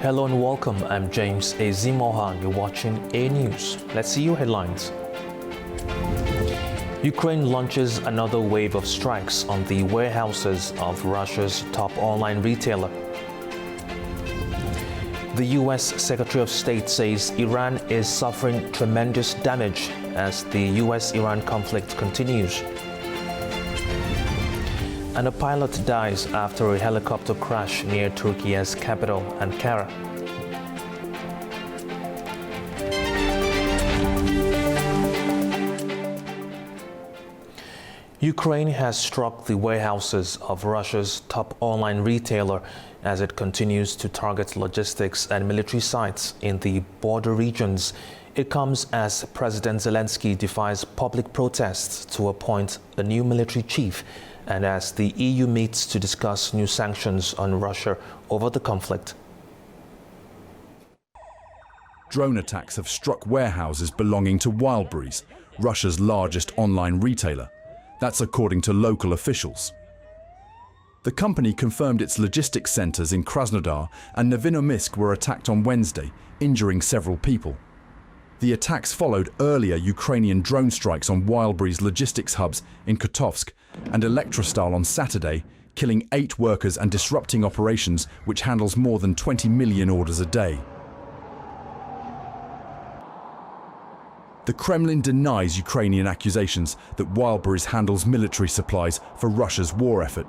Hello and welcome. I'm James Azimohan. You're watching A News. Let's see your headlines. Ukraine launches another wave of strikes on the warehouses of Russia's top online retailer. The U.S. Secretary of State says Iran is suffering tremendous damage as the U.S.-Iran conflict continues. And a pilot dies after a helicopter crash near Turkey's capital, Ankara. Ukraine has struck the warehouses of Russia's top online retailer as it continues to target logistics and military sites in the border regions. It comes as President Zelensky defies public protests to appoint a new military chief, and as the EU meets to discuss new sanctions on Russia over the conflict. Drone attacks have struck warehouses belonging to Wildberries, Russia's largest online retailer. That's according to local officials. The company confirmed its logistics centers in Krasnodar and Novinomysk were attacked on Wednesday, injuring several people. The attacks followed earlier Ukrainian drone strikes on Wildberries logistics hubs in Kotovsk and Elektrostal on Saturday, killing 8 workers and disrupting operations which handles more than 20 million orders a day. The Kremlin denies Ukrainian accusations that Wildberries handles military supplies for Russia's war effort.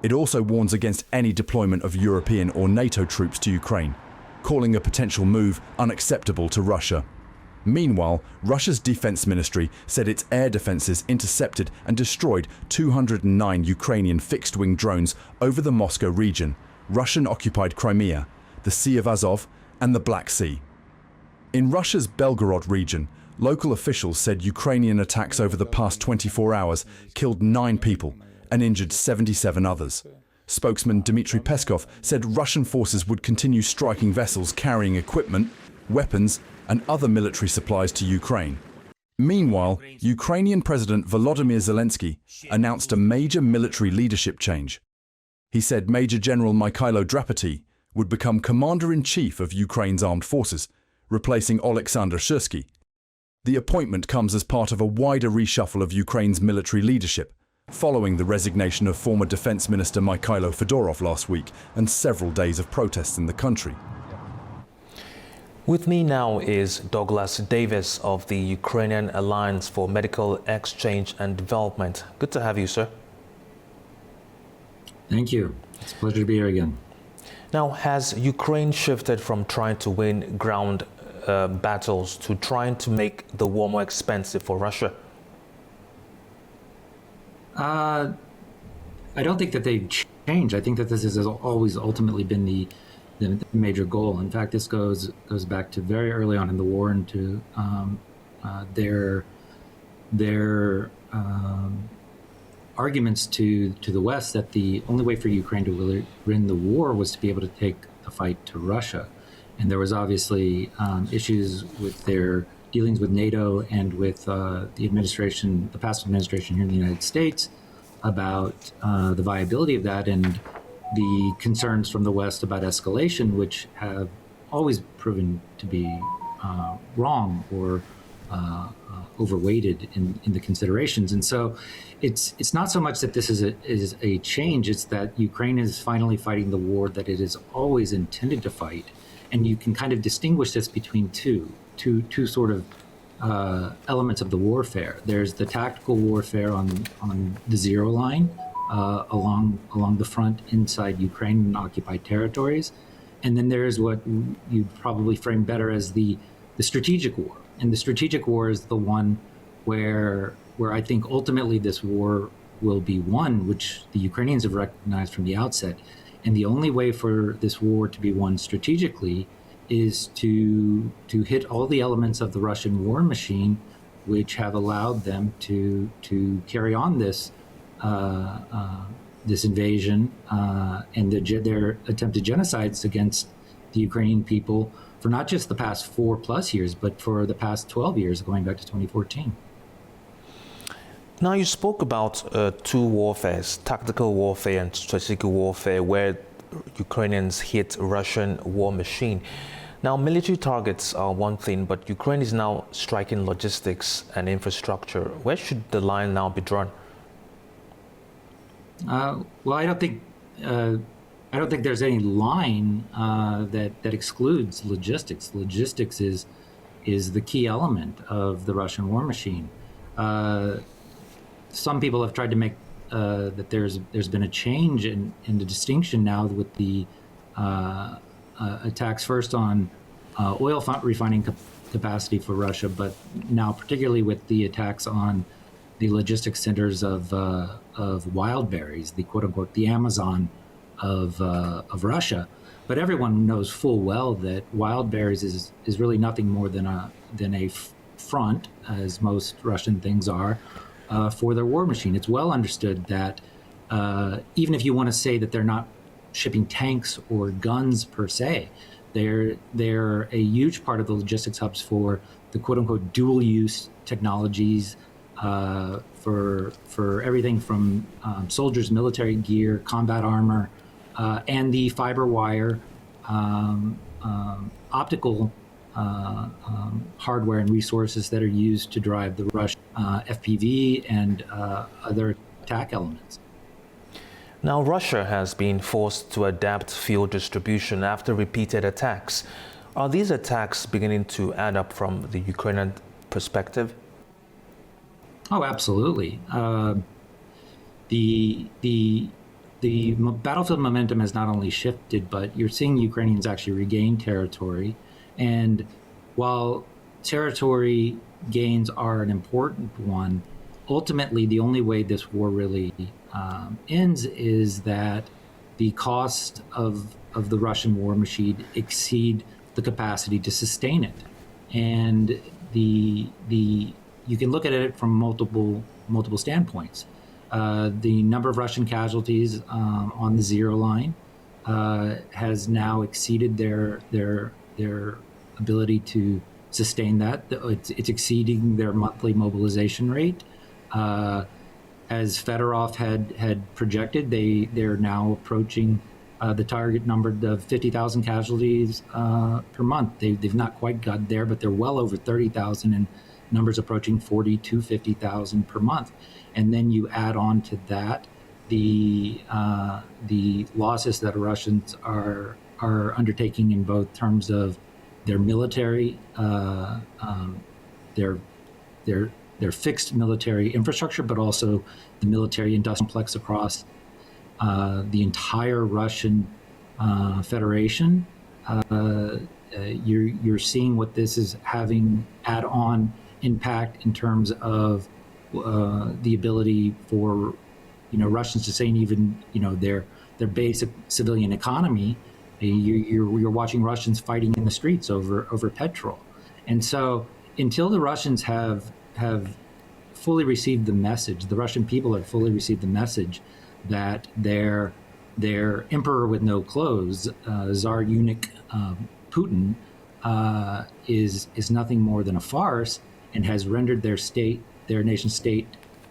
It also warns against any deployment of European or NATO troops to Ukraine, calling a potential move unacceptable to Russia. Meanwhile, Russia's defense ministry said its air defenses intercepted and destroyed 209 Ukrainian fixed-wing drones over the Moscow region, Russian-occupied Crimea, the Sea of Azov, and the Black Sea. In Russia's Belgorod region, local officials said Ukrainian attacks over the past 24 hours killed 9 people and injured 77 others. Spokesman Dmitry Peskov said Russian forces would continue striking vessels carrying equipment, weapons, and other military supplies to Ukraine. Meanwhile, Ukrainian President Volodymyr Zelensky announced a major military leadership change. He said Major General Mikhailo Drapety would become Commander-in-Chief of Ukraine's armed forces, replacing Oleksandr Syrsky. The appointment comes as part of a wider reshuffle of Ukraine's military leadership, following the resignation of former Defense Minister Mikhailo Fedorov last week and several days of protests in the country. With me now is Douglas Davis of the Ukrainian Alliance for Medical Exchange and Development. Good to have you, sir. Thank you. It's a pleasure to be here again. Now, has Ukraine shifted from trying to win ground battles to trying to make the war more expensive for Russia? I don't think that they've changed. I think that this has always ultimately been the major goal. In fact, this goes back to very early on in the war and to their arguments to the West that the only way for Ukraine to really win the war was to be able to take the fight to Russia. And there was obviously issues with their dealings with NATO and with the past administration here in the United States about the viability of that and the concerns from the West about escalation, which have always proven to be wrong or overweighted in the considerations. And so it's not so much that this is a change, it's that Ukraine is finally fighting the war that it is always intended to fight. And you can kind of distinguish this between two sort of elements of the warfare. There's the tactical warfare on the zero line along the front inside Ukraine and occupied territories. And then there's what you'd probably frame better as the strategic war. And the strategic war is the one where I think ultimately this war will be won, which the Ukrainians have recognized from the outset. And the only way for this war to be won strategically is to hit all the elements of the Russian war machine, which have allowed them to carry on this invasion and their attempted genocides against the Ukrainian people for not just the past 4+ years, but for the past 12 years, going back to 2014. Now, you spoke about two warfares, tactical warfare and strategic warfare, where Ukrainians hit Russian war machine. Now, military targets are one thing, but Ukraine is now striking logistics and infrastructure. Where should the line now be drawn? Well, I don't think there's any line that excludes logistics. Logistics is the key element of the Russian war machine. Some people have tried to make that there's been a change in the distinction now with the attacks first on oil refining capacity for Russia, but now particularly with the attacks on the logistics centers of wild berries, the quote unquote the Amazon of Russia. But everyone knows full well that wild berries is really nothing more than a front, as most Russian things are, for their war machine. It's well understood that even if you want to say that they're not shipping tanks or guns per se, they're a huge part of the logistics hubs for the quote unquote dual use technologies, for everything from soldiers' military gear, combat armor, and the fiber wire, optical hardware and resources that are used to drive the Russian FPV and other attack elements. Now, Russia has been forced to adapt fuel distribution after repeated attacks. Are these attacks beginning to add up from the Ukrainian perspective? Oh, absolutely. The battlefield momentum has not only shifted, but you're seeing Ukrainians actually regain territory. And while territory gains are an important one, ultimately the only way this war really ends is that the cost of the Russian war machine exceed the capacity to sustain it. And you can look at it from multiple standpoints. The number of Russian casualties on the zero line has now exceeded their ability to sustain that. It's exceeding their monthly mobilization rate. As Fedorov had projected, they're now approaching the target number of 50,000 casualties per month. They've not quite got there, but they're well over 30,000 and numbers approaching 40 to 50,000 per month. And then you add on to that the losses that Russians are undertaking in both terms of their military, their fixed military infrastructure, but also the military industrial complex across the entire Russian Federation. You're seeing what this is having add-on impact in terms of the ability for Russians to sustain even their basic civilian economy. You're watching Russians fighting in the streets over petrol, and so until the Russians have fully received the message, the Russian people have fully received the message that their emperor with no clothes, Tsar eunuch Putin, is nothing more than a farce and has rendered their nation state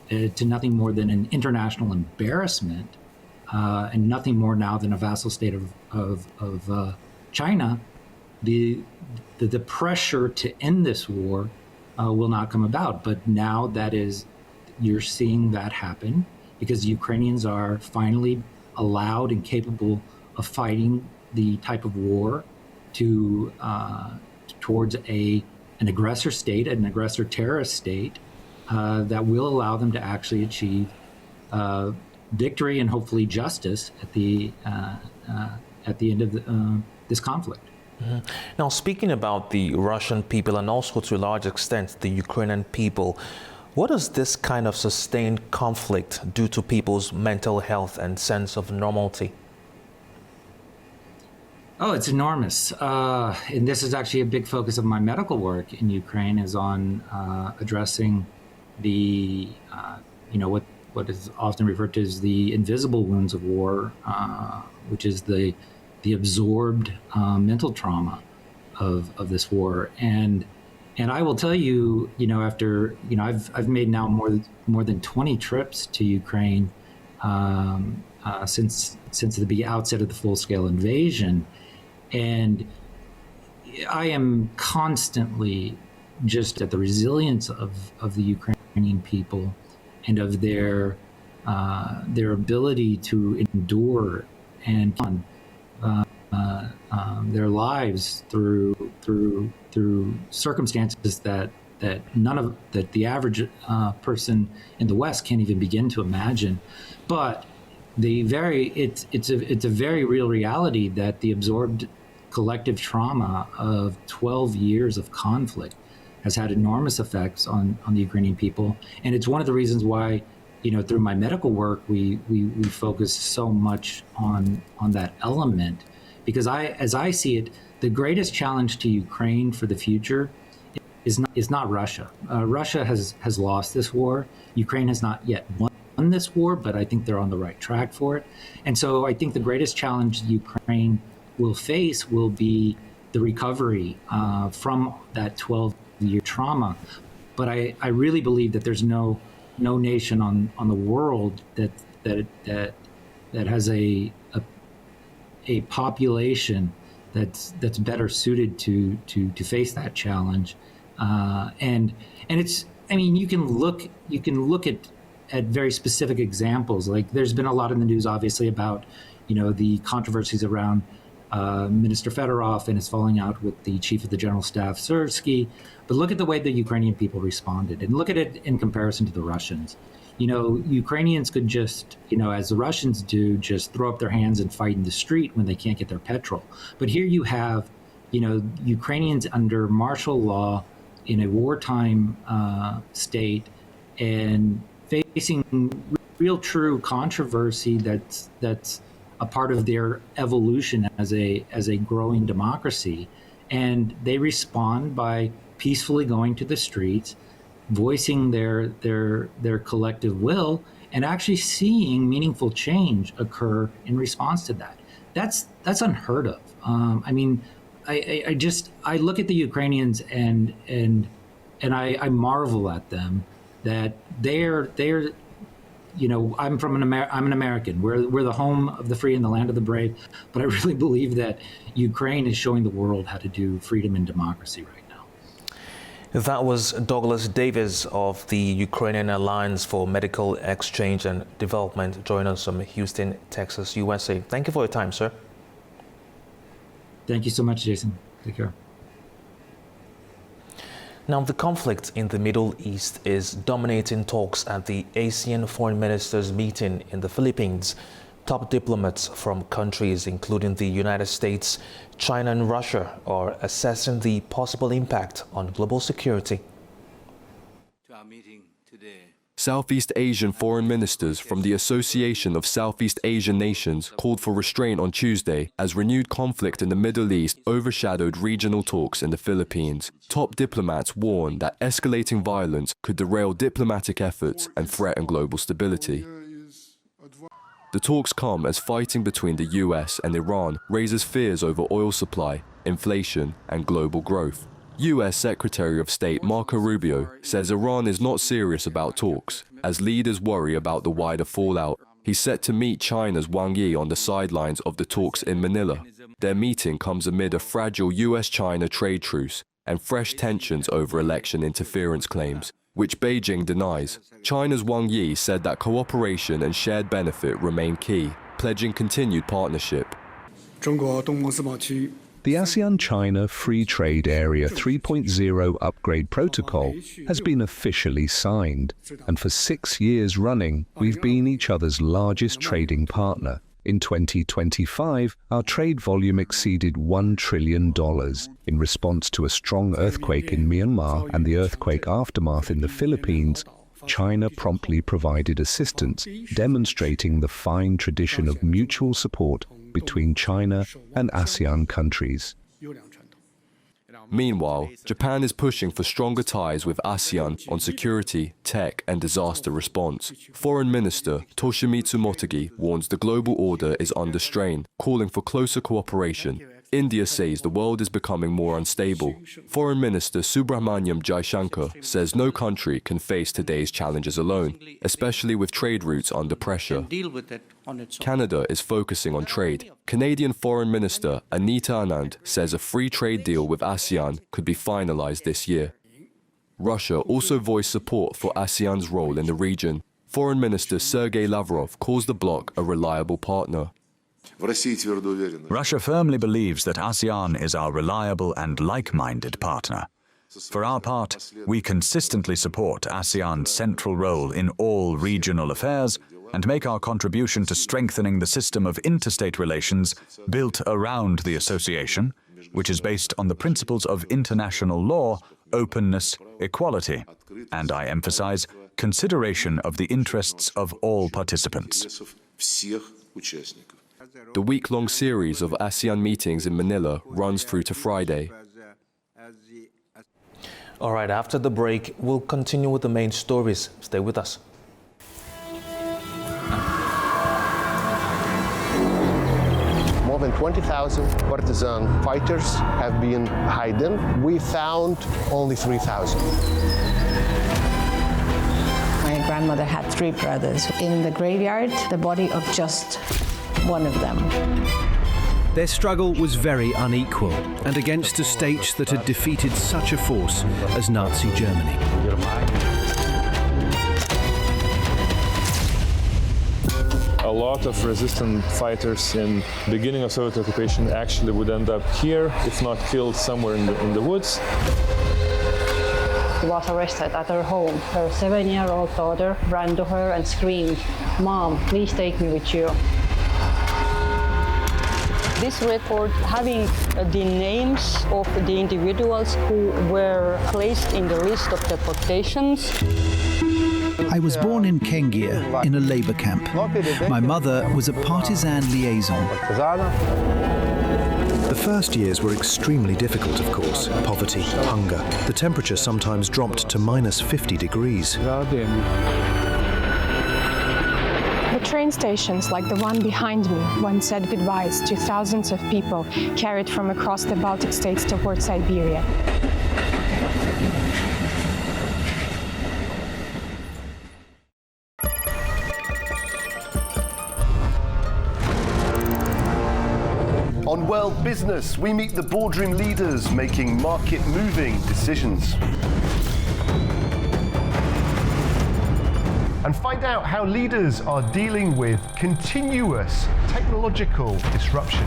to nothing more than an international embarrassment, and nothing more now than a vassal state of China. The pressure to end this war will not come about. But now you're seeing that happen because the Ukrainians are finally allowed and capable of fighting the type of war towards an aggressor state, an aggressor terrorist state, that will allow them to actually achieve victory and hopefully justice at the end of this conflict. Mm-hmm. Now, speaking about the Russian people and also to a large extent the Ukrainian people, what does this kind of sustained conflict do to people's mental health and sense of normality? Oh, it's enormous. And this is actually a big focus of my medical work in Ukraine, is on addressing the, what is often referred to as the invisible wounds of war, which is the absorbed mental trauma of this war. And I will tell you, after, I've made now more than 20 trips to Ukraine, since the outset of the full-scale invasion. And I am constantly just at the resilience of the Ukrainian people and of their ability to endure and their lives through circumstances that the average person in the West can't even begin to imagine. But it's a very real reality that the absorbed collective trauma of 12 years of conflict has had enormous effects on the Ukrainian people. And it's one of the reasons why, through my medical work, we focus so much on that element, because as I see it, the greatest challenge to Ukraine for the future is not Russia. Russia has lost this war. Ukraine has not yet won this war, but I think they're on the right track for it. And so I think the greatest challenge Ukraine will face will be the recovery from that 12-year trauma. But I really believe that there's no nation on the world that has a population that's better suited to face that challenge. And it's, you can look at very specific examples. Like, there's been a lot in the news, obviously, about the controversies around Minister Fedorov and his falling out with the chief of the general staff, Syrsky. But look at the way the Ukrainian people responded, and look at it in comparison to the Russians. Ukrainians could just, as the Russians do, just throw up their hands and fight in the street when they can't get their petrol. But here you have, Ukrainians under martial law in a wartime state and facing real true controversy that's a part of their evolution as a growing democracy. And they respond by peacefully going to the streets, voicing their collective will, and actually seeing meaningful change occur in response to that. That's unheard of. I look at the Ukrainians and I marvel at them that they're I'm an American. We're the home of the free and the land of the brave, but I really believe that Ukraine is showing the world how to do freedom and democracy right now. That was Douglas Davis of the Ukrainian Alliance for Medical Exchange and Development, joining us from Houston, Texas, USA. Thank you for your time, sir. Thank you so much, Jason. Take care. Now, the conflict in the Middle East is dominating talks at the ASEAN Foreign Ministers meeting in the Philippines. Top diplomats from countries including the United States, China and Russia are assessing the possible impact on global security. To our meeting today. Southeast Asian foreign ministers from the Association of Southeast Asian Nations called for restraint on Tuesday as renewed conflict in the Middle East overshadowed regional talks in the Philippines. Top diplomats warn that escalating violence could derail diplomatic efforts and threaten global stability. The talks come as fighting between the US and Iran raises fears over oil supply, inflation, and global growth. US Secretary of State Marco Rubio says Iran is not serious about talks, as leaders worry about the wider fallout. He's set to meet China's Wang Yi on the sidelines of the talks in Manila. Their meeting comes amid a fragile US-China trade truce and fresh tensions over election interference claims, which Beijing denies. China's Wang Yi said that cooperation and shared benefit remain key, pledging continued partnership. The ASEAN-China Free Trade Area 3.0 Upgrade Protocol has been officially signed, and for 6 years running, we've been each other's largest trading partner. In 2025, our trade volume exceeded $1 trillion. In response to a strong earthquake in Myanmar and the earthquake aftermath in the Philippines, China promptly provided assistance, demonstrating the fine tradition of mutual support between China and ASEAN countries. Meanwhile, Japan is pushing for stronger ties with ASEAN on security, tech, and disaster response. Foreign Minister Toshimitsu Motegi warns the global order is under strain, calling for closer cooperation. India says the world is becoming more unstable. Foreign Minister Subramaniam Jaishankar says no country can face today's challenges alone, especially with trade routes under pressure. Canada is focusing on trade. Canadian Foreign Minister Anita Anand says a free trade deal with ASEAN could be finalized this year. Russia also voiced support for ASEAN's role in the region. Foreign Minister Sergei Lavrov calls the bloc a reliable partner. Russia firmly believes that ASEAN is our reliable and like-minded partner. For our part, we consistently support ASEAN's central role in all regional affairs and make our contribution to strengthening the system of interstate relations built around the association, which is based on the principles of international law, openness, equality, and I emphasize, consideration of the interests of all participants. The week-long series of ASEAN meetings in Manila runs through to Friday. All right, after the break, we'll continue with the main stories. Stay with us. More than 20,000 partisan fighters have been hidden. We found only 3,000. My grandmother had 3 brothers. In the graveyard, the body of just one of them. Their struggle was very unequal and against a state that had defeated such a force as Nazi Germany. A lot of resistant fighters in the beginning of Soviet occupation actually would end up here, if not killed somewhere in the woods. She was arrested at her home. Her 7-year-old daughter ran to her and screamed, "Mom, please take me with you." This report having the names of the individuals who were placed in the list of deportations. I was born in Kengia, in a labor camp. My mother was a partisan liaison. The first years were extremely difficult, of course. Poverty, hunger. The temperature sometimes dropped to minus 50 degrees. The train stations, like the one behind me, once said goodbyes to thousands of people carried from across the Baltic states toward Siberia. On World Business, we meet the boardroom leaders making market-moving decisions. And find out how leaders are dealing with continuous technological disruption.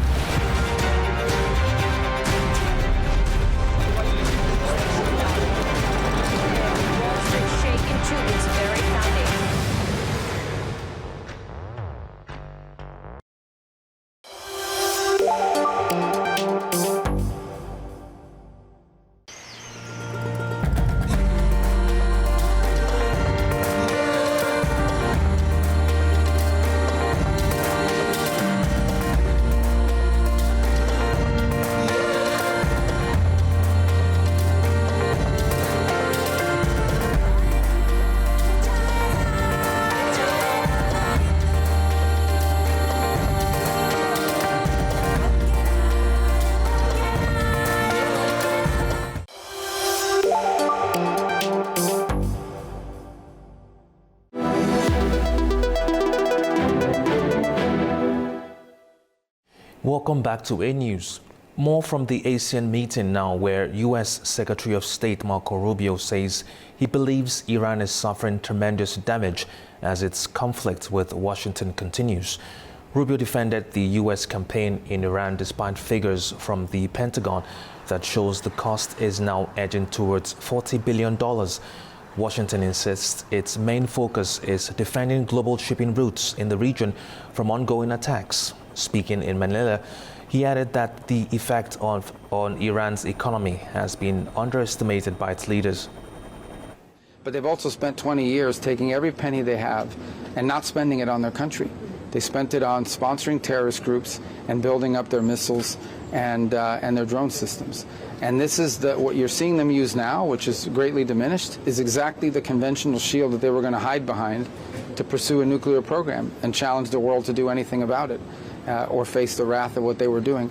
Welcome back to A News. More from the ASEAN meeting now, where U.S. Secretary of State Marco Rubio says he believes Iran is suffering tremendous damage as its conflict with Washington continues. Rubio defended the U.S. campaign in Iran despite figures from the Pentagon that shows the cost is now edging towards $40 billion. Washington insists its main focus is defending global shipping routes in the region from ongoing attacks. Speaking in Manila, he added that the effect on Iran's economy has been underestimated by its leaders. But they've also spent 20 years taking every penny they have and not spending it on their country. They spent it on sponsoring terrorist groups and building up their missiles and their drone systems. And this is what you're seeing them use now, which is greatly diminished, is exactly the conventional shield that they were going to hide behind to pursue a nuclear program and challenge the world to do anything about it or face the wrath of what they were doing.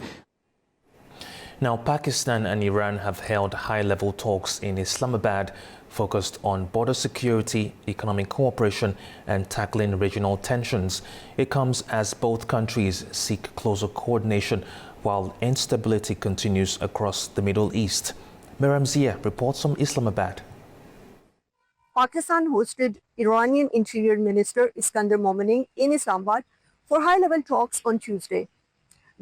Now, Pakistan and Iran have held high-level talks in Islamabad focused on border security, economic cooperation, and tackling regional tensions. It comes as both countries seek closer coordination while instability continues across the Middle East. Miriam Zia reports from Islamabad. Pakistan hosted Iranian Interior Minister Iskandar Momenin in Islamabad for high-level talks on Tuesday.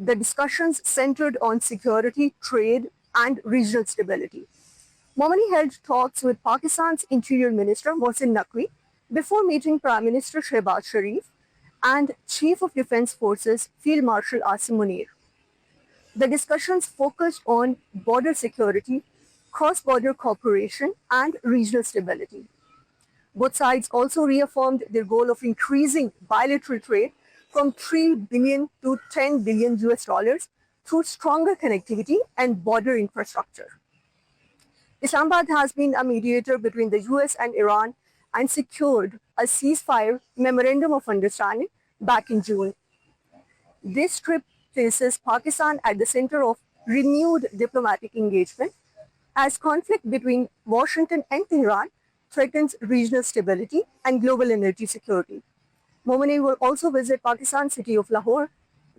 The discussions centered on security, trade, and regional stability. Momenin held talks with Pakistan's Interior Minister Mohsin Naqvi before meeting Prime Minister Shehbaz Sharif and Chief of Defense Forces Field Marshal Asim Munir. The discussions focused on border security, cross-border cooperation, and regional stability. Both sides also reaffirmed their goal of increasing bilateral trade from $3 billion to $10 billion through stronger connectivity and border infrastructure. Islamabad has been a mediator between the US and Iran and secured a ceasefire memorandum of understanding back in June. This trip places Pakistan at the center of renewed diplomatic engagement as conflict between Washington and Tehran threatens regional stability and global energy security. Momenin will also visit Pakistan's city of Lahore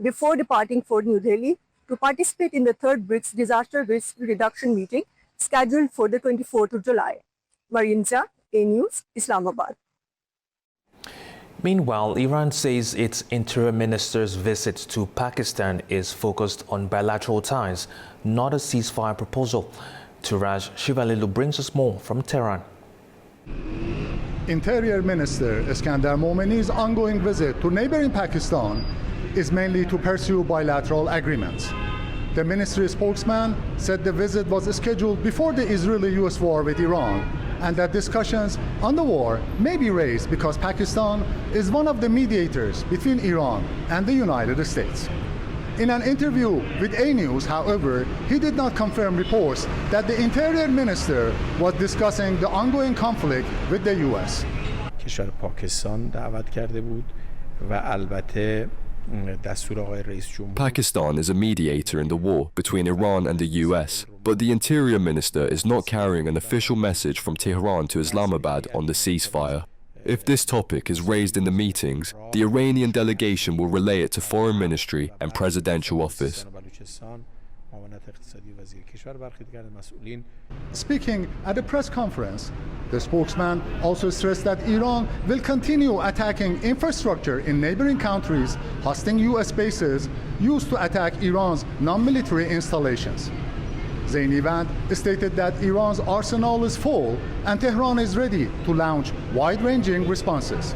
before departing for New Delhi to participate in the third BRICS disaster risk reduction meeting scheduled for the 24th of July. Mariam Zia, A News, Islamabad. Meanwhile, Iran says its interior minister's visit to Pakistan is focused on bilateral ties, not a ceasefire proposal. Turaj Shivalilu brings us more from Tehran. Interior Minister Iskandar Momenin's ongoing visit to neighboring Pakistan is mainly to pursue bilateral agreements. The ministry spokesman said the visit was scheduled before the Israeli-US war with Iran and that discussions on the war may be raised because Pakistan is one of the mediators between Iran and the United States. In an interview with A News, however, he did not confirm reports that the Interior Minister was discussing the ongoing conflict with the US. کشور پاکستان دعوت کرده بود و البته Pakistan is a mediator in the war between Iran and the US, but the Interior Minister is not carrying an official message from Tehran to Islamabad on the ceasefire. If this topic is raised in the meetings, the Iranian delegation will relay it to Foreign Ministry and Presidential Office. Speaking at a press conference, the spokesman also stressed that Iran will continue attacking infrastructure in neighboring countries hosting US bases used to attack Iran's non-military installations. Zainivand stated that Iran's arsenal is full and Tehran is ready to launch wide-ranging responses.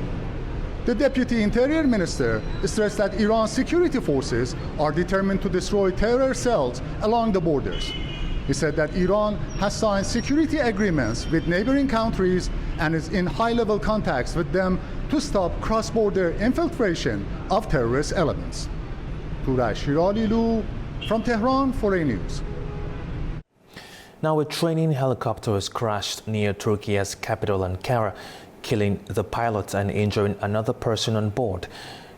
The Deputy Interior Minister stressed that Iran's security forces are determined to destroy terror cells along the borders. He said that Iran has signed security agreements with neighboring countries and is in high-level contacts with them to stop cross-border infiltration of terrorist elements. Turaj Shivalilu from Tehran for A News. Now, a training helicopter has crashed near Turkey's capital, Ankara, killing the pilot and injuring another person on board.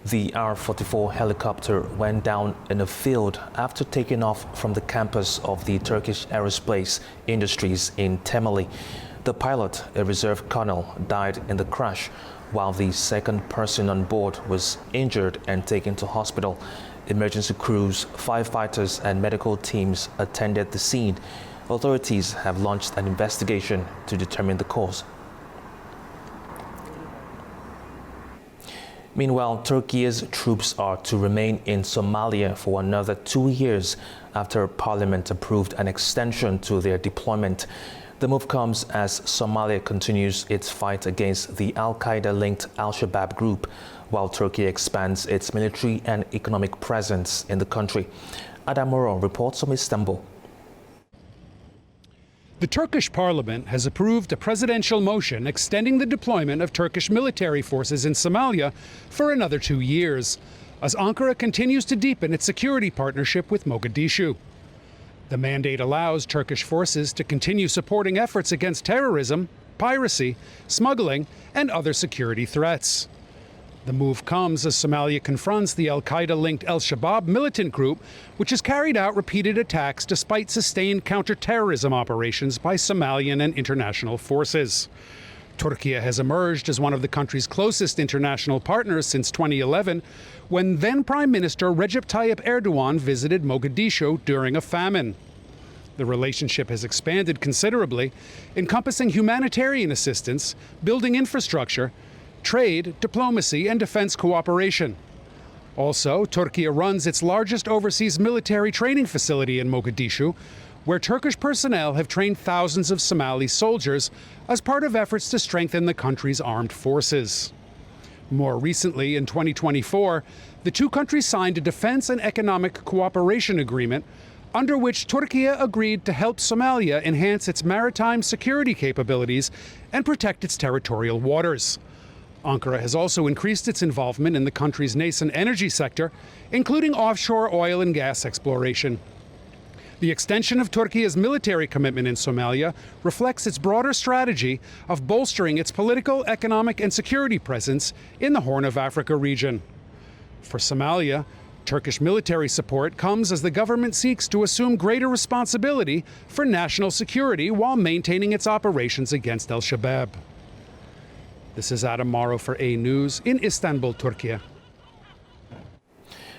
The R-44 helicopter went down in a field after taking off from the campus of the Turkish Aerospace Industries in Temeli. The pilot, a reserve colonel, died in the crash, while the second person on board was injured and taken to hospital. Emergency crews, firefighters, and medical teams attended the scene. Authorities have launched an investigation to determine the cause. Meanwhile, Turkey's troops are to remain in Somalia for another 2 years after Parliament approved an extension to their deployment. The move comes as Somalia continues its fight against the Al-Qaeda-linked Al-Shabaab group, while Turkey expands its military and economic presence in the country. Adam Moro reports from Istanbul. The Turkish parliament has approved a presidential motion extending the deployment of Turkish military forces in Somalia for another 2 years, as Ankara continues to deepen its security partnership with Mogadishu. The mandate allows Turkish forces to continue supporting efforts against terrorism, piracy, smuggling, and other security threats. The move comes as Somalia confronts the al-Qaeda-linked al-Shabaab militant group, which has carried out repeated attacks despite sustained counter-terrorism operations by Somalian and international forces. Turkey has emerged as one of the country's closest international partners since 2011, when then Prime Minister Recep Tayyip Erdogan visited Mogadishu during a famine. The relationship has expanded considerably, encompassing humanitarian assistance, building infrastructure, trade, diplomacy, and defense cooperation. Also, Turkey runs its largest overseas military training facility in Mogadishu, where Turkish personnel have trained thousands of Somali soldiers as part of efforts to strengthen the country's armed forces. More recently, in 2024, the two countries signed a defense and economic cooperation agreement under which Turkey agreed to help Somalia enhance its maritime security capabilities and protect its territorial waters. Ankara has also increased its involvement in the country's nascent energy sector, including offshore oil and gas exploration. The extension of Turkey's military commitment in Somalia reflects its broader strategy of bolstering its political, economic, and security presence in the Horn of Africa region. For Somalia, Turkish military support comes as the government seeks to assume greater responsibility for national security while maintaining its operations against al-Shabaab. This is Adam Morrow for A News in Istanbul, Turkey.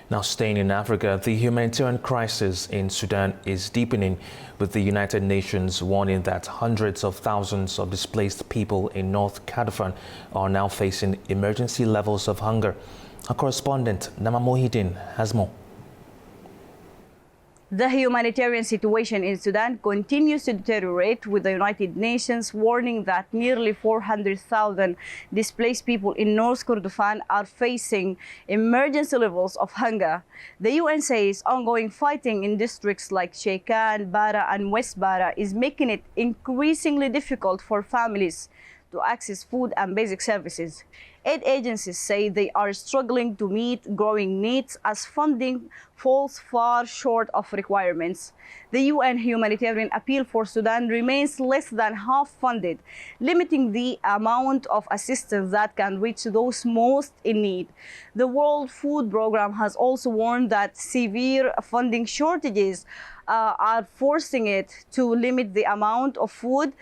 Now staying in Africa, the humanitarian crisis in Sudan is deepening, with the United Nations warning that hundreds of thousands of displaced people in North Kordofan are now facing emergency levels of hunger. Our correspondent, Nama Mohidin, has more. The humanitarian situation in Sudan continues to deteriorate, with the United Nations warning that nearly 400,000 displaced people in North Kordofan are facing emergency levels of hunger. The UN says ongoing fighting in districts like Shekan, Bara, and West Bara is making it increasingly difficult for families to access food and basic services. Aid agencies say they are struggling to meet growing needs as funding falls far short of requirements. The UN humanitarian appeal for Sudan remains less than half funded, limiting the amount of assistance that can reach those most in need. The World Food Programme has also warned that severe funding shortages are forcing it to limit the amount of food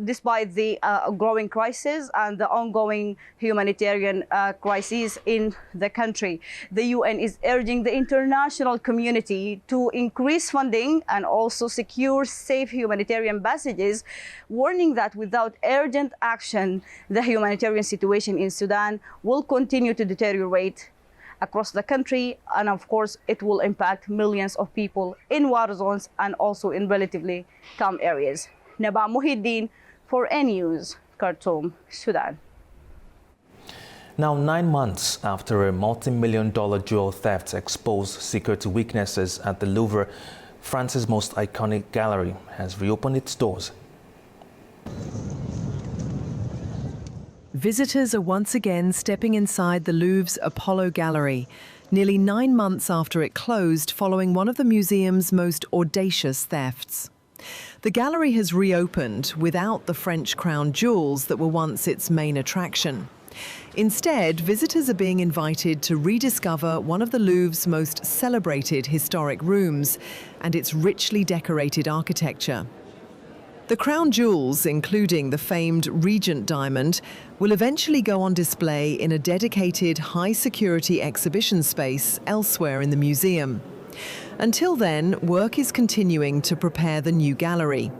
despite the growing crisis and the ongoing humanitarian crises in the country. The UN is urging the international community to increase funding and also secure safe humanitarian passages, warning that without urgent action, the humanitarian situation in Sudan will continue to deteriorate across the country, and of course it will impact millions of people in war zones and also in relatively calm areas. Naba Muhiddin for A News, Khartoum, Sudan. Now, 9 months after a multi-million-dollar jewel theft exposed security weaknesses at the Louvre, France's most iconic gallery has reopened its doors. Visitors are once again stepping inside the Louvre's Apollo Gallery, nearly 9 months after it closed following one of the museum's most audacious thefts. The gallery has reopened without the French crown jewels that were once its main attraction. Instead, visitors are being invited to rediscover one of the Louvre's most celebrated historic rooms and its richly decorated architecture. The crown jewels, including the famed Regent diamond, will eventually go on display in a dedicated high-security exhibition space elsewhere in the museum. Until then, work is continuing to prepare the new gallery.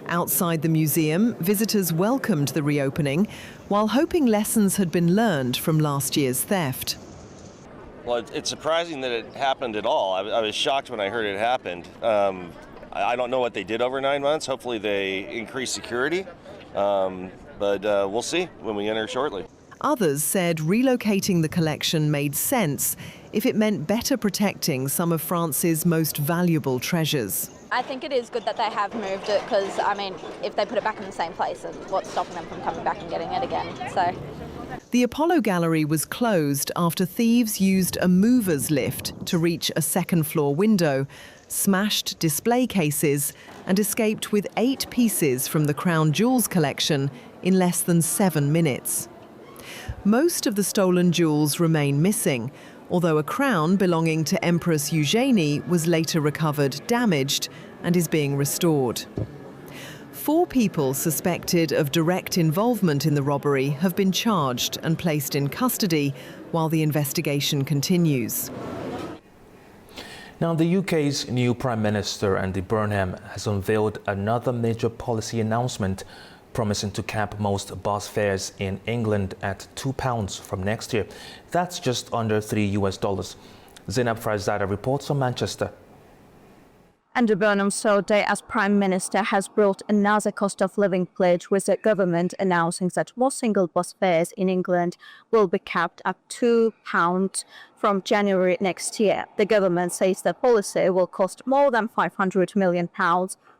Outside the museum, visitors welcomed the reopening, while hoping lessons had been learned from last year's theft. Well, it's surprising that it happened at all. I was shocked when I heard it happened. I don't know what they did over 9 months. Hopefully they increase security, but we'll see when we enter shortly. Others said relocating the collection made sense if it meant better protecting some of France's most valuable treasures. I think it is good that they have moved it because, I mean, if they put it back in the same place, what's stopping them from coming back and getting it again? So. The Apollo Gallery was closed after thieves used a mover's lift to reach a second-floor window, smashed display cases, and escaped with 8 pieces from the crown jewels collection in less than 7 minutes. Most of the stolen jewels remain missing, although a crown belonging to Empress Eugenie was later recovered damaged and is being restored. 4 people suspected of direct involvement in the robbery have been charged and placed in custody while the investigation continues. Now, the UK's new Prime Minister, Andy Burnham, has unveiled another major policy announcement promising to cap most bus fares in England at £2 from next year. That's just under $3. Zainab Farzada reports from Manchester. Andy Burnham's third day as Prime Minister has brought another cost of living pledge, with the government announcing that most single bus fares in England will be capped at £2 from January next year. The government says the policy will cost more than £500 million,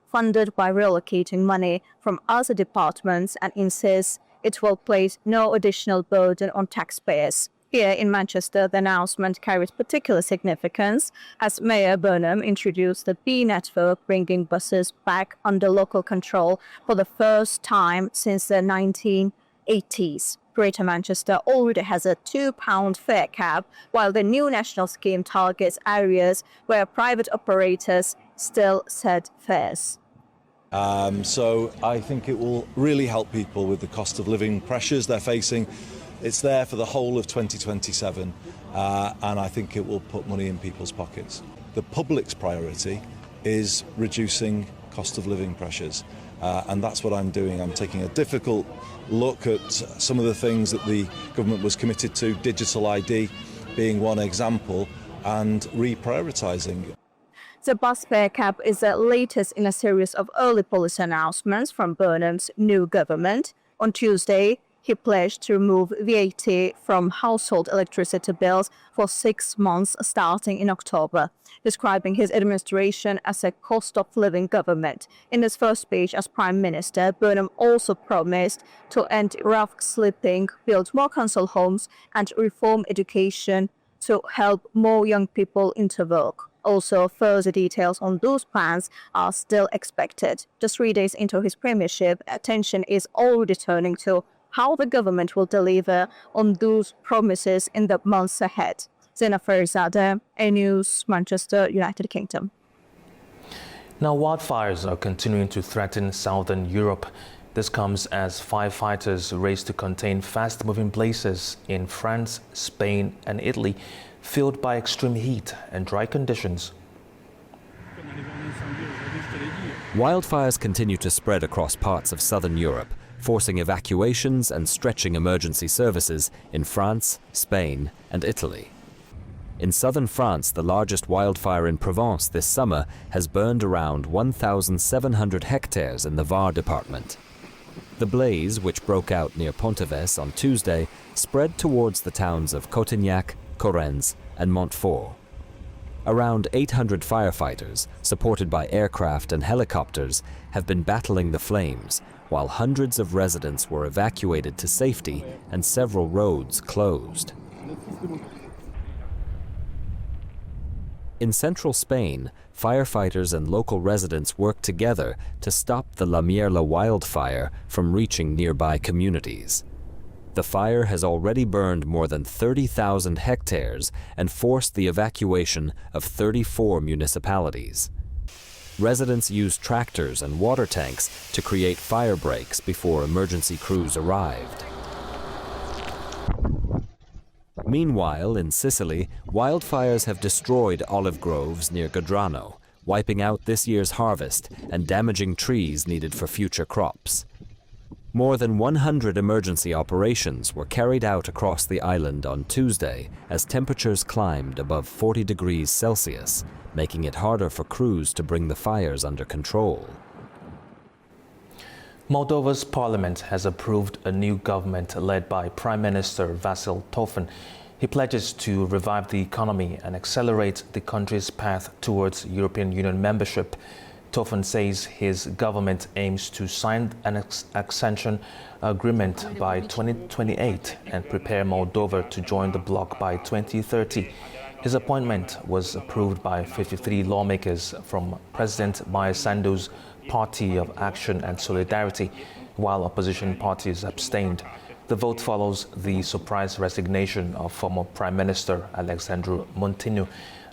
funded by relocating money from other departments, and insists it will place no additional burden on taxpayers. Here in Manchester, the announcement carries particular significance as Mayor Burnham introduced the B network, bringing buses back under local control for the first time since the 1980s. Greater Manchester already has a £2 fare cap, while the new national scheme targets areas where private operators still set fares. So I think it will really help people with the cost of living pressures they're facing. It's there for the whole of 2027, and I think it will put money in people's pockets. The public's priority is reducing cost of living pressures, and that's what I'm doing. I'm taking a difficult look at some of the things that the government was committed to, digital ID being one example, and reprioritising. The bus fare cap is the latest in a series of early policy announcements from Burnham's new government. On Tuesday, he pledged to remove VAT from household electricity bills for 6 months starting in October, describing his administration as a cost-of-living government. In his first speech as Prime Minister, Burnham also promised to end rough sleeping, build more council homes, and reform education to help more young people into work. Also, further details on those plans are still expected. Just 3 days into his premiership, attention is already turning to how the government will deliver on those promises in the months ahead. Zainab Farzada, A News, Manchester, United Kingdom. Now, wildfires are continuing to threaten southern Europe. This comes as firefighters race to contain fast-moving blazes in France, Spain and Italy, fueled by extreme heat and dry conditions. Wildfires continue to spread across parts of southern Europe, forcing evacuations and stretching emergency services in France, Spain and Italy. In southern France, the largest wildfire in Provence this summer has burned around 1,700 hectares in the Var department. The blaze, which broke out near Ponteves on Tuesday, spread towards the towns of Cotignac, Correns and Montfort. Around 800 firefighters, supported by aircraft and helicopters, have been battling the flames, while hundreds of residents were evacuated to safety and several roads closed. In central Spain, firefighters and local residents worked together to stop the La Mierla wildfire from reaching nearby communities. The fire has already burned more than 30,000 hectares and forced the evacuation of 34 municipalities. Residents used tractors and water tanks to create fire breaks before emergency crews arrived. Meanwhile, in Sicily, wildfires have destroyed olive groves near Gadrano, wiping out this year's harvest and damaging trees needed for future crops. More than 100 emergency operations were carried out across the island on Tuesday as temperatures climbed above 40 degrees Celsius, making it harder for crews to bring the fires under control. Moldova's parliament has approved a new government led by Prime Minister Vasil Tofan. He pledges to revive the economy and accelerate the country's path towards European Union membership. Tofan says his government aims to sign an accession agreement by 2028 and prepare Moldova to join the bloc by 2030. His appointment was approved by 53 lawmakers from President Maia Sandu's Party of Action and Solidarity, while opposition parties abstained. The vote follows the surprise resignation of former Prime Minister Alexandru Montinu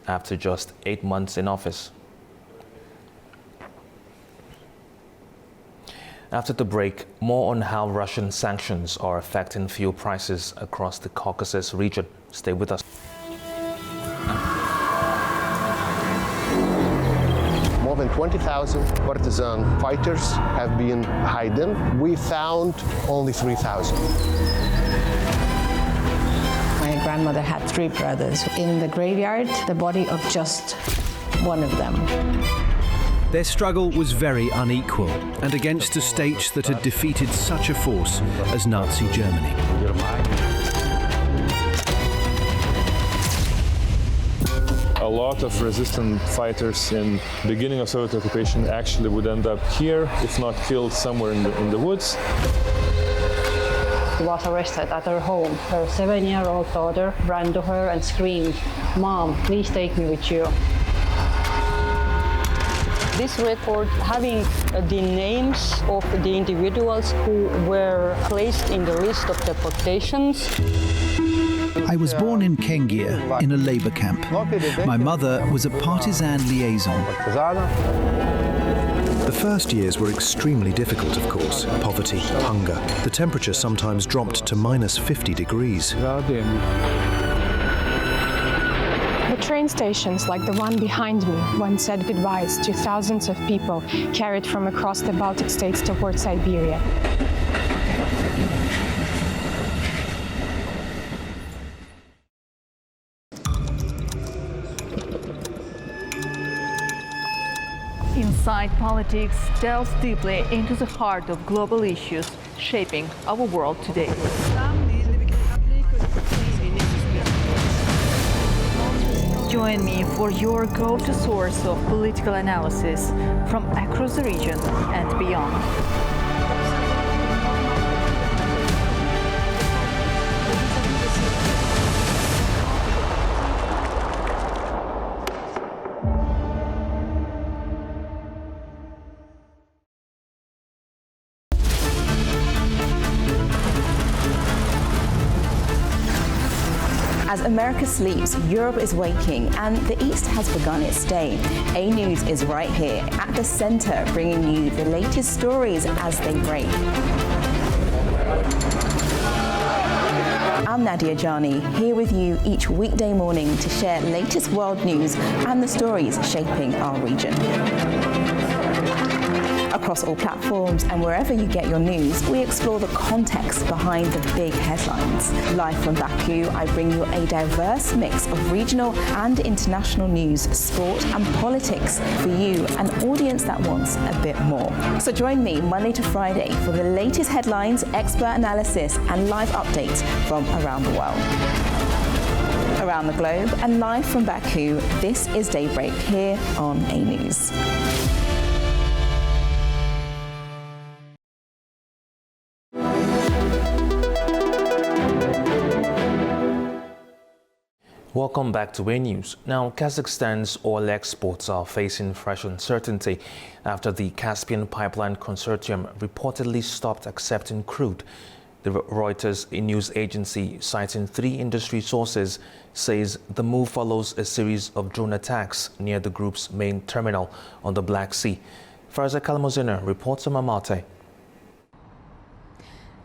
after just 8 months in office. After the break, more on how Russian sanctions are affecting fuel prices across the Caucasus region. Stay with us. More than 20,000 partisan fighters have been hidden. We found only 3,000. My grandmother had 3 brothers. In the graveyard, the body of just one of them. Their struggle was very unequal and against a state that had defeated such a force as Nazi Germany. A lot of resistant fighters in the beginning of Soviet occupation actually would end up here, if not killed somewhere in the woods. She was arrested at her home. Her 7-year-old daughter ran to her and screamed, "Mom, please take me with you." This record having the names of the individuals who were placed in the list of deportations. I was born in Kengia, in a labor camp. My mother was a partisan liaison. The first years were extremely difficult, of course. Poverty, hunger. The temperature sometimes dropped to minus 50 degrees. The train stations like the one behind me once said goodbyes to thousands of people carried from across the Baltic states towards Siberia. Inside Politics delves deeply into the heart of global issues shaping our world today. Join me for your go-to source of political analysis from across the region and beyond. As America sleeps, Europe is waking, and the East has begun its day. A News is right here at the center, bringing you the latest stories as they break. I'm Nadia Jani, here with you each weekday morning to share latest world news and the stories shaping our region. Across all platforms and wherever you get your news, we explore the context behind the big headlines. Live from Baku, I bring you a diverse mix of regional and international news, sport and politics for you, an audience that wants a bit more. So join me Monday to Friday for the latest headlines, expert analysis and live updates from around the world. Around the globe and live from Baku, this is Daybreak here on A News. Welcome back to A News. Now, Kazakhstan's oil exports are facing fresh uncertainty after the Caspian Pipeline Consortium reportedly stopped accepting crude. The Reuters news agency, citing 3 industry sources, says the move follows a series of drone attacks near the group's main terminal on the Black Sea. Farza Kalmozina reports from Almaty.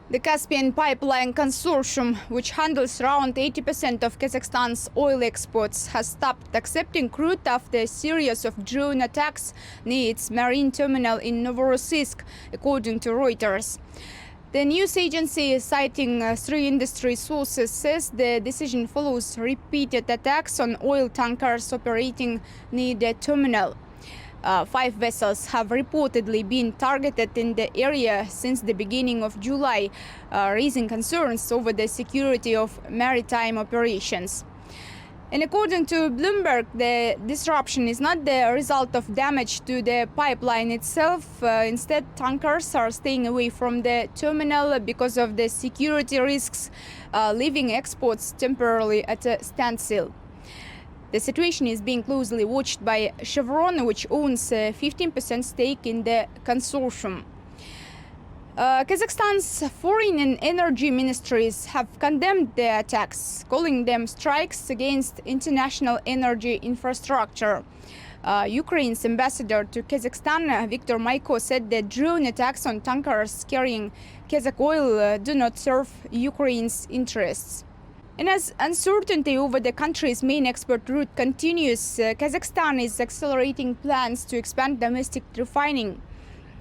The Caspian Pipeline Consortium, which handles around 80% of Kazakhstan's oil exports, has stopped accepting crude after a series of drone attacks near its marine terminal in Novorossiysk, according to Reuters. The news agency, citing 3 industry sources, says the decision follows repeated attacks on oil tankers operating near the terminal. 5 vessels have reportedly been targeted in the area since the beginning of July, raising concerns over the security of maritime operations. And according to Bloomberg, the disruption is not the result of damage to the pipeline itself. Instead, tankers are staying away from the terminal because of the security risks, leaving exports temporarily at a standstill. The situation is being closely watched by Chevron, which owns a 15% stake in the consortium. Kazakhstan's foreign and energy ministries have condemned the attacks, calling them strikes against international energy infrastructure. Ukraine's ambassador to Kazakhstan, Viktor Maiko, said that drone attacks on tankers carrying Kazakh oil do not serve Ukraine's interests. And as uncertainty over the country's main export route continues, Kazakhstan is accelerating plans to expand domestic refining.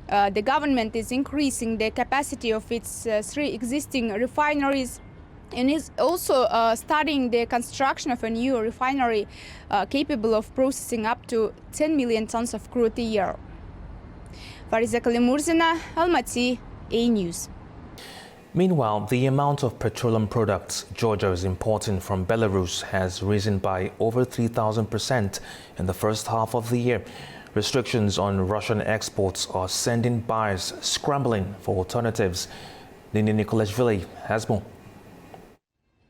The government is increasing the capacity of its 3 existing refineries and is also studying the construction of a new refinery capable of processing up to 10 million tons of crude a year. Fariza Kalimurzina, Almaty, A News. Meanwhile, the amount of petroleum products Georgia is importing from Belarus has risen by over 3,000% in the first half of the year. Restrictions on Russian exports are sending buyers scrambling for alternatives. Nini Nikolashvili has more.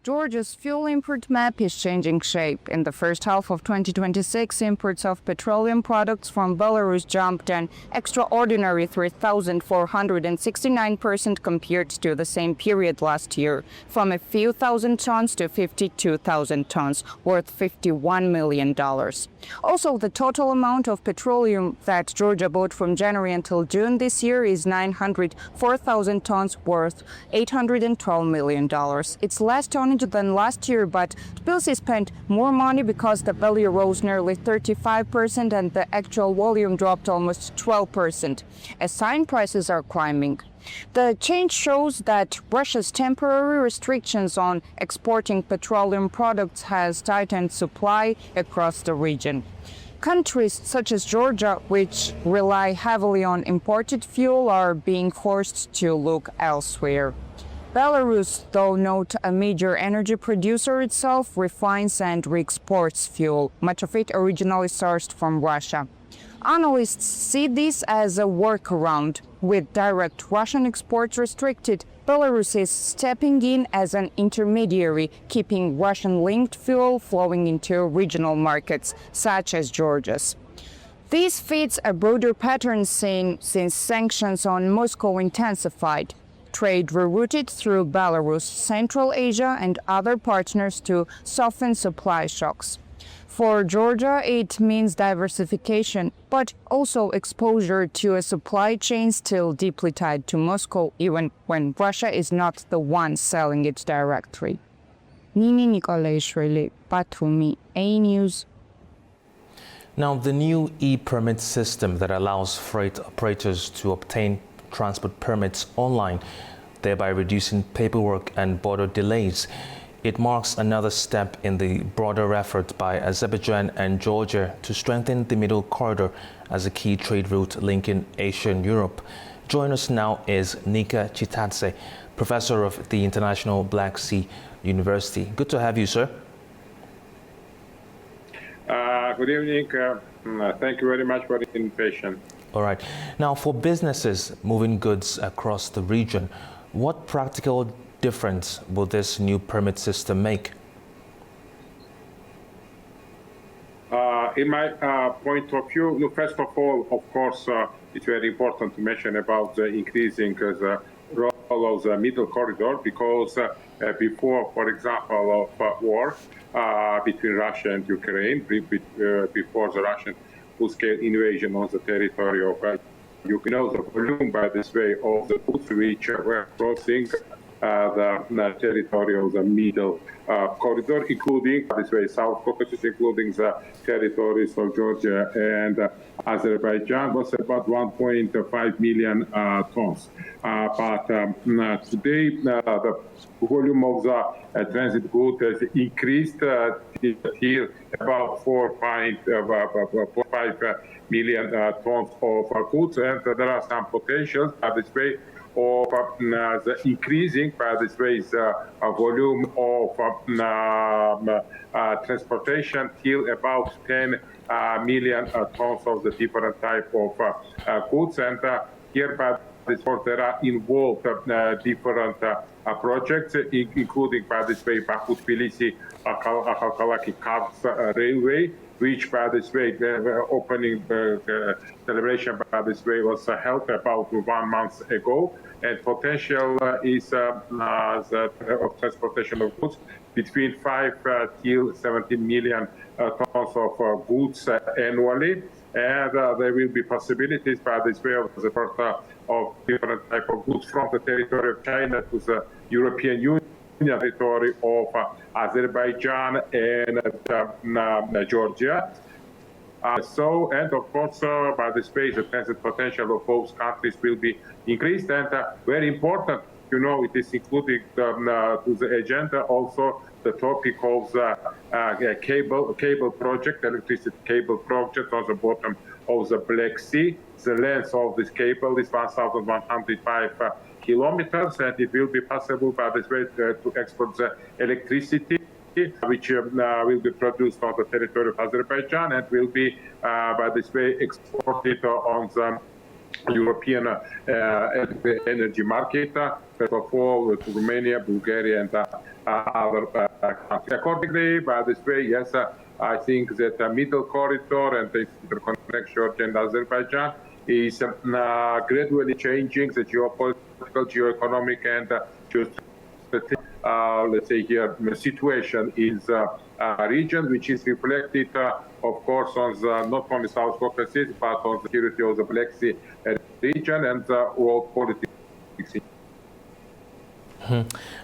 Georgia's fuel import map is changing shape. In the first half of 2026, imports of petroleum products from Belarus jumped an extraordinary 3,469% compared to the same period last year, from a few thousand tons to 52,000 tons, worth $51 million. Also, the total amount of petroleum that Georgia bought from January until June this year is 904,000 tons, worth $812 million. It's less tonnage than last year, but Tbilisi spent more money because the value rose nearly 35% and the actual volume dropped almost 12%, as sign prices are climbing. The change shows that Russia's temporary restrictions on exporting petroleum products has tightened supply across the region. Countries such as Georgia, which rely heavily on imported fuel, are being forced to look elsewhere. Belarus, though not a major energy producer itself, refines and re-exports fuel, much of it originally sourced from Russia. Analysts see this as a workaround. With direct Russian exports restricted, Belarus is stepping in as an intermediary, keeping Russian-linked fuel flowing into regional markets, such as Georgia's. This fits a broader pattern seen since sanctions on Moscow intensified. Trade rerouted through Belarus, Central Asia, and other partners to soften supply shocks. For Georgia, it means diversification, but also exposure to a supply chain still deeply tied to Moscow, even when Russia is not the one selling it directly. Nini Nikolaishvili, Batumi, A News. Now, the new e-permit system that allows freight operators to obtain transport permits online, thereby reducing paperwork and border delays. It marks another step in the broader effort by Azerbaijan and Georgia to strengthen the Middle Corridor as a key trade route linking Asia and Europe. Joining us now is Nika Chitadze, professor of the International Black Sea University. Good to have you, sir. Good evening. Thank you very much for the invitation. All right. Now, for businesses moving goods across the region, what practical difference will this new permit system make? In my point of view, first of all, of course, it's very important to mention about the increasing the role of the Middle Corridor, because before, for example, of war between Russia and Ukraine, before the Russian full-scale invasion on the territory of Ukraine, the volume, by this way, of the goods which were crossing the territory of the Middle Corridor, including this way South Caucasus, including the territories of Georgia and Azerbaijan, was about 1.5 million tons. But today, the volume of the transit goods has increased here about 4.5 million tons of goods, and there are some potentials this way of the increasing by this way volume of transportation till about 10 million tons of the different type of goods, and here by there are involved different projects, including, by this way, Baku-Tbilisi-Akalkalaki Railway, which, by this way, the opening celebration, by this way, was held about 1 month ago. And potential is of transportation of goods between 5 till 17 million tons of goods annually. And there will be possibilities, by this way, of the part of different type of goods from the territory of China to the European Union, territory of Azerbaijan and Georgia. And of course, by the space, the transit potential of both countries will be increased. And very important, it is included to the agenda also the topic of the cable project, electricity cable project on the bottom of the Black Sea. The length of this cable is 1,105 kilometers, and it will be possible, by this way, to export the electricity, which will be produced on the territory of Azerbaijan and will be, by this way, exported on the European energy market, first of all, to Romania, Bulgaria, and other countries. Accordingly, by this way, yes, I think that the middle corridor and the interconnection Georgia and Azerbaijan is gradually changing the geopolitical, geoeconomic, and let's say here, situation in the region, which is reflected, of course, on the, not only South Caucasus, but on the security of the Black Sea region and the world politics.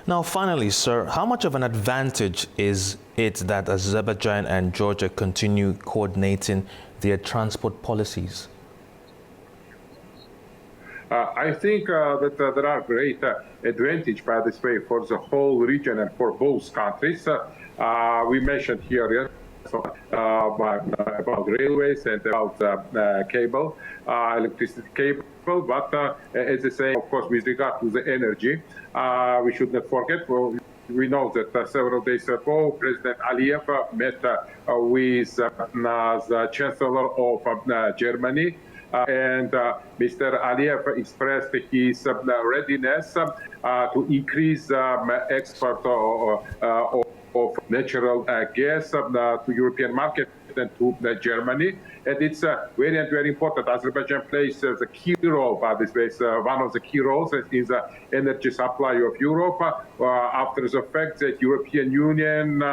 Now, finally, sir, how much of an advantage is it that Azerbaijan and Georgia continue coordinating their transport policies? I think that there are great advantage, by this way, for the whole region and for both countries. We mentioned here, yes, about railways and about cable, electricity cable, but as I say, of course, with regard to the energy, we should not forget, we know that several days ago, President Aliyev met with the Chancellor of Germany, and Mr. Aliyev expressed his readiness to increase export of natural gas to European market and to Germany. And it's very important. Azerbaijan plays the key role, by this way, one of the key roles in the energy supply of Europe after the fact that European Union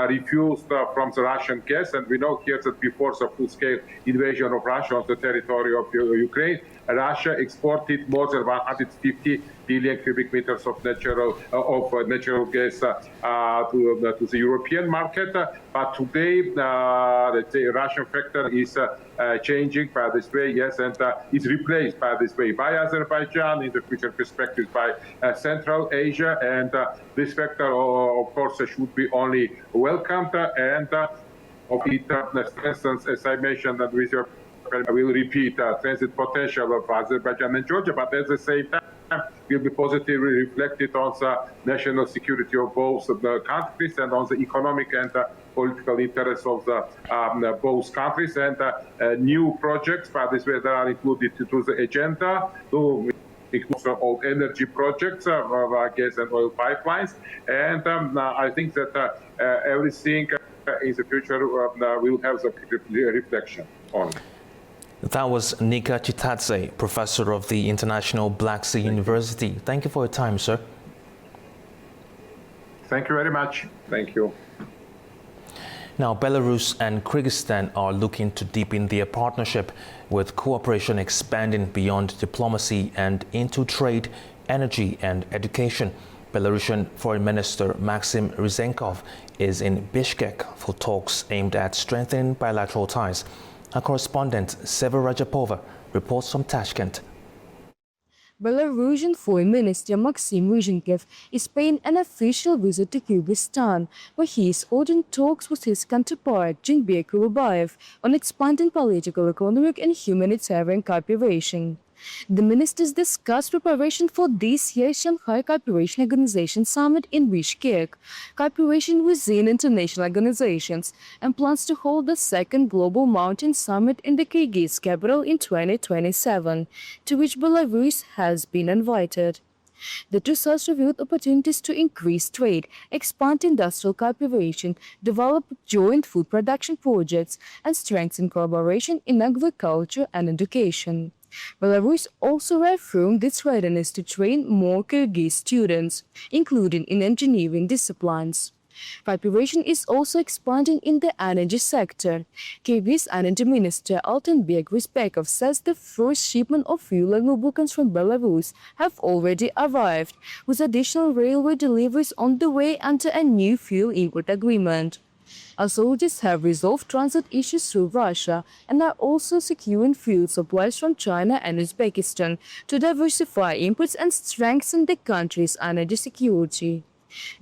refused from the Russian gas. And we know here that before the full-scale invasion of Russia on the territory of Ukraine, Russia exported more than 150 billion cubic meters of natural gas to the European market. But today, let's say, Russian factor is changing, by this way, yes, and is replaced, by this way, by Azerbaijan, in the future perspectives by Central Asia, and this factor, of course, should be only welcomed, and it strengthens, as I mentioned, and with your, I will repeat, transit potential of Azerbaijan and Georgia, but at the same time, will be positively reflected on the national security of both the countries and on the economic and political interests of the both countries, and new projects, by this way, that are included to the agenda, to include all energy projects, gas and oil pipelines, and I think that everything in the future will have the reflection on. That was Nika Chitadze, professor of the International Black Sea University. Thank you for your time, sir. Thank you very much. Thank you. Now, Belarus and Kyrgyzstan are looking to deepen their partnership, with cooperation expanding beyond diplomacy and into trade, energy and education. Belarusian Foreign Minister Maxim Ryzenkov is in Bishkek for talks aimed at strengthening bilateral ties. Our correspondent Seva Rajapova reports from Tashkent. Belarusian Foreign Minister Maxim Ryzenkov is paying an official visit to Kyrgyzstan, where he is holding talks with his counterpart Jinbek Ulubayev on expanding political, economic and humanitarian cooperation. The ministers discussed preparation for this year's Shanghai Cooperation Organization Summit in Bishkek, cooperation within international organizations, and plans to hold the second Global Mountain Summit in the Kyrgyz capital in 2027, to which Belarus has been invited. The two sides reviewed opportunities to increase trade, expand industrial cooperation, develop joint food production projects, and strengthen collaboration in agriculture and education. Belarus also reaffirmed its readiness to train more Kyrgyz students, including in engineering disciplines. Cooperation is also expanding in the energy sector. Kyrgyz Energy Minister Altenberg Ryzbekov says the first shipment of fuel and lubricants from Belarus have already arrived, with additional railway deliveries on the way under a new fuel import agreement. Authorities have resolved transit issues through Russia and are also securing fuel supplies from China and Uzbekistan to diversify imports and strengthen the country's energy security.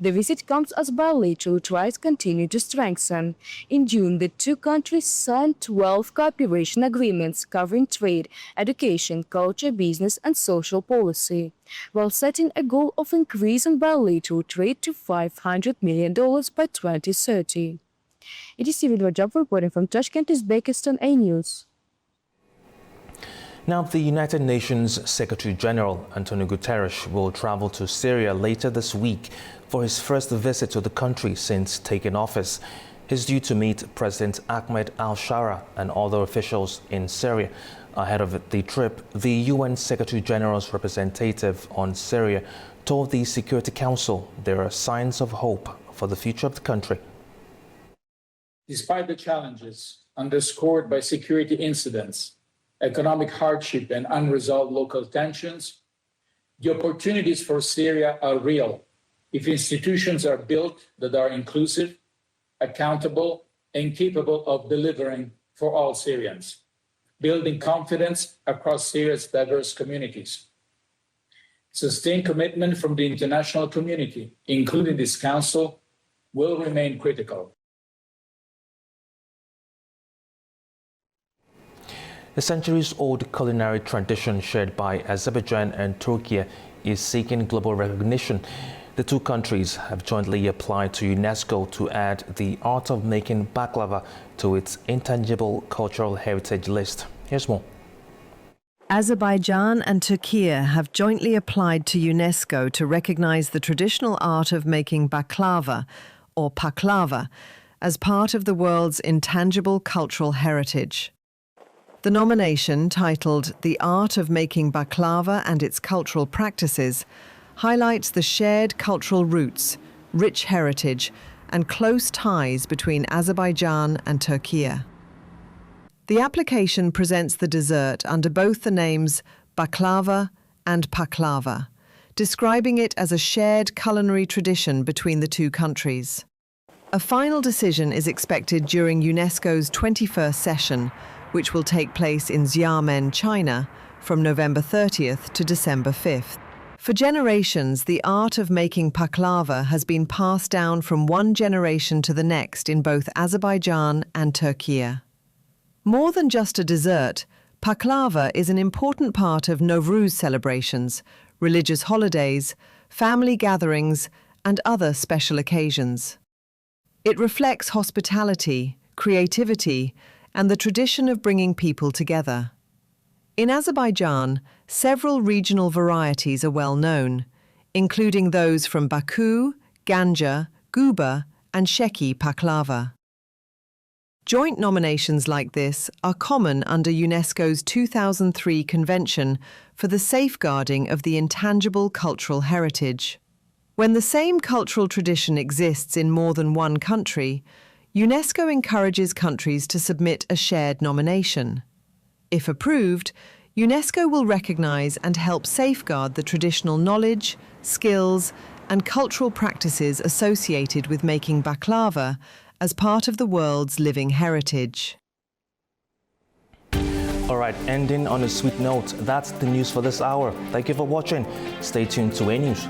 The visit comes as bilateral ties continue to strengthen. In June, the two countries signed 12 cooperation agreements covering trade, education, culture, business, and social policy, while setting a goal of increasing bilateral trade to $500 million by 2030. It is Sivil Rajab reporting from Tashkent, Uzbekistan, A News. Now, the United Nations Secretary General Antonio Guterres will travel to Syria later this week for his first visit to the country since taking office. He's due to meet President Ahmed al-Shara and other officials in Syria. Ahead of the trip, the UN Secretary General's representative on Syria told the Security Council there are signs of hope for the future of the country. Despite the challenges underscored by security incidents, economic hardship, and unresolved local tensions, the opportunities for Syria are real if institutions are built that are inclusive, accountable, and capable of delivering for all Syrians, building confidence across Syria's diverse communities. Sustained commitment from the international community, including this Council, will remain critical. A centuries-old culinary tradition shared by Azerbaijan and Turkey is seeking global recognition. The two countries have jointly applied to UNESCO to add the art of making baklava to its intangible cultural heritage list. Here's more. Azerbaijan and Turkey have jointly applied to UNESCO to recognize the traditional art of making baklava, or paklava, as part of the world's intangible cultural heritage. The nomination, titled The Art of Making Baklava and Its Cultural Practices, highlights the shared cultural roots, rich heritage, and close ties between Azerbaijan and Turkey. The application presents the dessert under both the names baklava and paklava, describing it as a shared culinary tradition between the two countries. A final decision is expected during UNESCO's 21st session, which will take place in Xiamen, China, from November 30th to December 5th. For generations, the art of making paklava has been passed down from one generation to the next in both Azerbaijan and Turkey. More than just a dessert, paklava is an important part of Nowruz celebrations, religious holidays, family gatherings, and other special occasions. It reflects hospitality, creativity, and the tradition of bringing people together. In Azerbaijan, several regional varieties are well known, including those from Baku, Ganja, Guba, and Sheki paklava. Joint nominations like this are common under UNESCO's 2003 Convention for the Safeguarding of the Intangible Cultural Heritage. When the same cultural tradition exists in more than one country, UNESCO encourages countries to submit a shared nomination. If approved, UNESCO will recognize and help safeguard the traditional knowledge, skills, and cultural practices associated with making baklava as part of the world's living heritage. All right, ending on a sweet note, that's the news for this hour. Thank you for watching. Stay tuned to A News.